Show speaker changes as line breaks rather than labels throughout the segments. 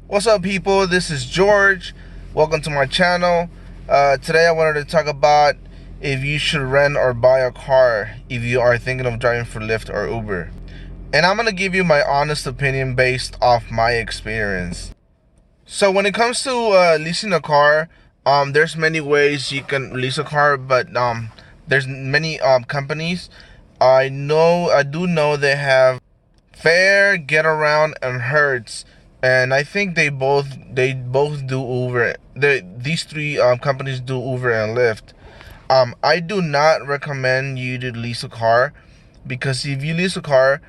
What's up, people? This is George. Welcome to my channel. Today I wanted to talk about if you should rent or buy a car if you are thinking of driving for Lyft or Uber. And I'm going to give you my honest opinion based off my experience. So when it comes to leasing a car, there's many ways you can lease a car, but there's many companies. I do know they have Fair, Get Around, and Hertz, and I think they both do Uber. These three companies do Uber and Lyft. I do not recommend you to lease a car, because if you lease a car,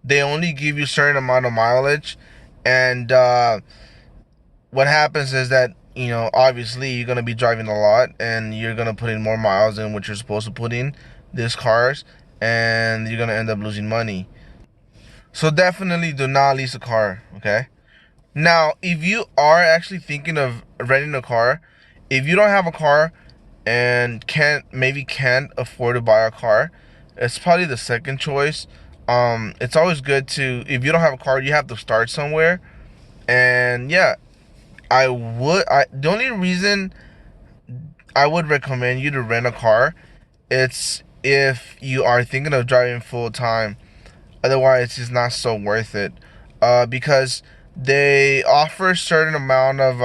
they only give you a certain amount of mileage, and what happens is that, obviously you're gonna be driving a lot, and you're gonna put in more miles than what you're supposed to put in these cars, and you're gonna end up losing money. So definitely do not lease a car, okay? Now, if you are actually thinking of renting a car, if you don't have a car and can't afford to buy a car, it's probably the second choice. It's always good to, if you don't have a car, you have to start somewhere. And yeah, the only reason I would recommend you to rent a car, it's if you are thinking of driving full time. Otherwise, it's not so worth it, because they offer a certain amount of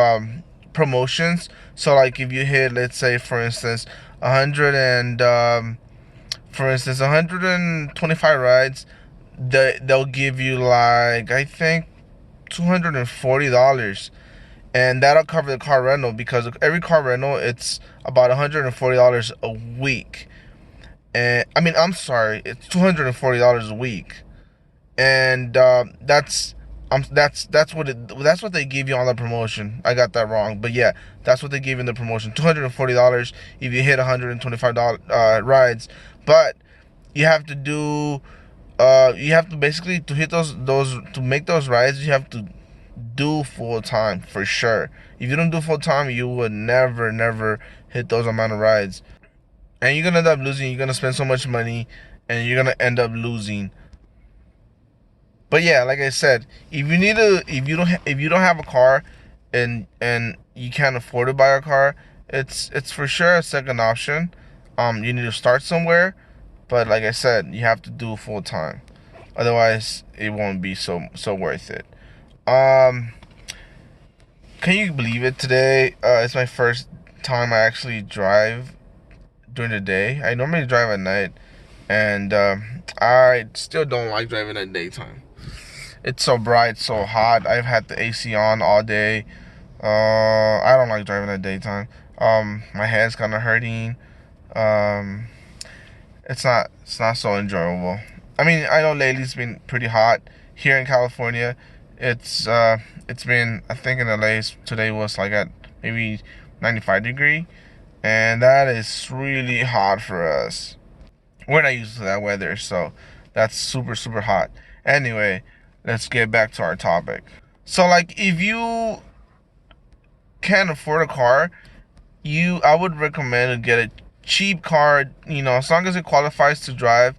promotions. So, like, if you hit, let's say, for instance, 125 rides, they'll give you, like, I think $240, and that'll cover the car rental, because every car rental, it's about $140 a week. And I'm sorry, it's $240 a week, and that's what they give you on the promotion. I got that wrong, but yeah, that's what they give you in the promotion. $240 if you hit 125 rides, but you have to do you have to basically, to hit those to make those rides, you have to do full time for sure. If you don't do full time, you would never hit those amount of rides, and you're gonna end up losing. You're gonna spend so much money, and you're gonna end up losing. But yeah, like I said, if you don't have a car, and you can't afford to buy a car, it's for sure a second option. You need to start somewhere, but like I said, you have to do full time. Otherwise, it won't be so worth it. Um, can you believe it? Today, it's my first time I actually drive during the day. I normally drive at night, and I still don't like driving at daytime. It's so bright, so hot. I've had the AC on all day. I don't like driving at daytime. My head's kind of hurting. Um, it's not so enjoyable. I know lately it's been pretty hot here in California. It's been, I think, in LA today was like at maybe 95 degree, and that is really hot for us. We're not used to that weather, so that's super hot. Anyway, let's get back to our topic. So, like, if you can't afford a car, I would recommend to get a cheap car, as long as it qualifies to drive.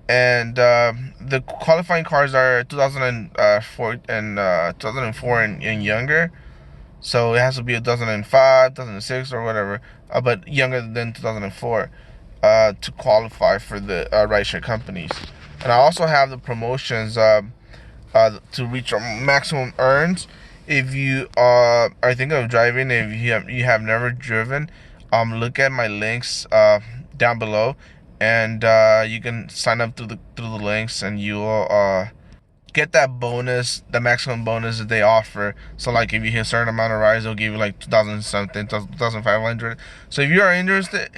And the qualifying cars are 2004 and 2004 and younger. So it has to be a 2005, 2006, or whatever, but younger than 2004, to qualify for the rideshare companies. And I also have the promotions, to reach your maximum earns. If you are thinking of driving, if you have never driven, look at my links down below, and you can sign up through the links, and you will get that bonus, the maximum bonus that they offer. So, like, if you hit a certain amount of rides, they'll give you like 2,000 something, 2,500. So if you are interested,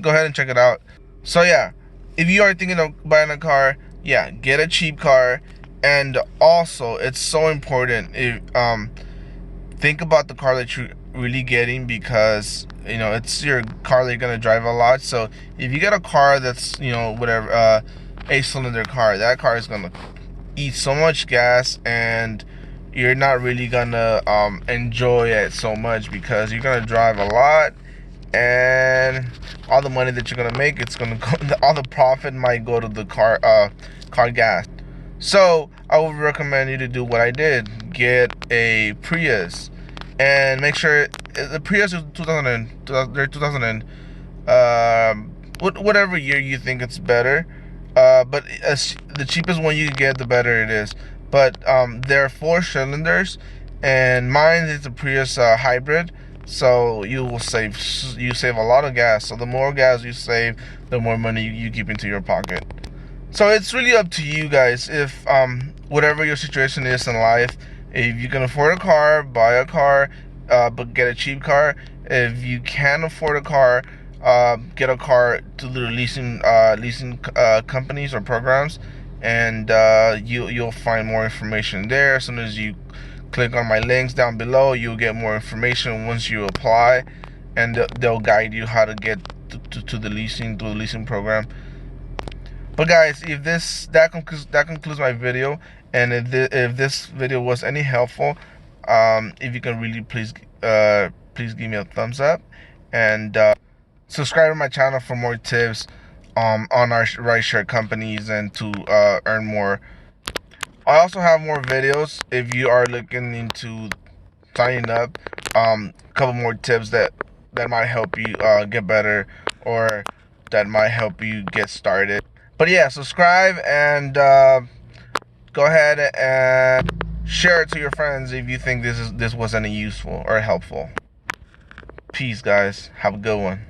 go ahead and check it out. So yeah, if you are thinking of buying a car, yeah, get a cheap car. And also, it's so important, if think about the car that you're really getting, because it's your car that you're gonna drive a lot. So if you get a car that's, whatever, a cylinder car, that car is gonna eat so much gas, and you're not really gonna enjoy it so much, because you're gonna drive a lot, and all the money that you're gonna make, it's gonna go all the profit might go to the car gas. So I would recommend you to do what I did: get a Prius, and make sure the Prius is 2000 and whatever year you think it's better. But the cheapest one you get, the better it is. But there are 4 cylinders, and mine is a Prius hybrid. So you save a lot of gas. So the more gas you save, the more money you keep into your pocket. So it's really up to you guys. If whatever your situation is in life, if you can afford a car, buy a car, but get a cheap car. If you can't afford a car, get a car to the leasing companies or programs, and you'll find more information there. As soon as you click on my links down below, you'll get more information once you apply, and they'll guide you how to get to the leasing program. But guys, if that concludes my video, and if this video was any helpful, if you can really please give me a thumbs up, and subscribe to my channel for more tips on our rideshare companies and to earn more. I also have more videos if you are looking into signing up. A couple more tips that might help you get better, or that might help you get started. But yeah, subscribe, and go ahead and share it to your friends if you think this was any useful or helpful. Peace, guys. Have a good one.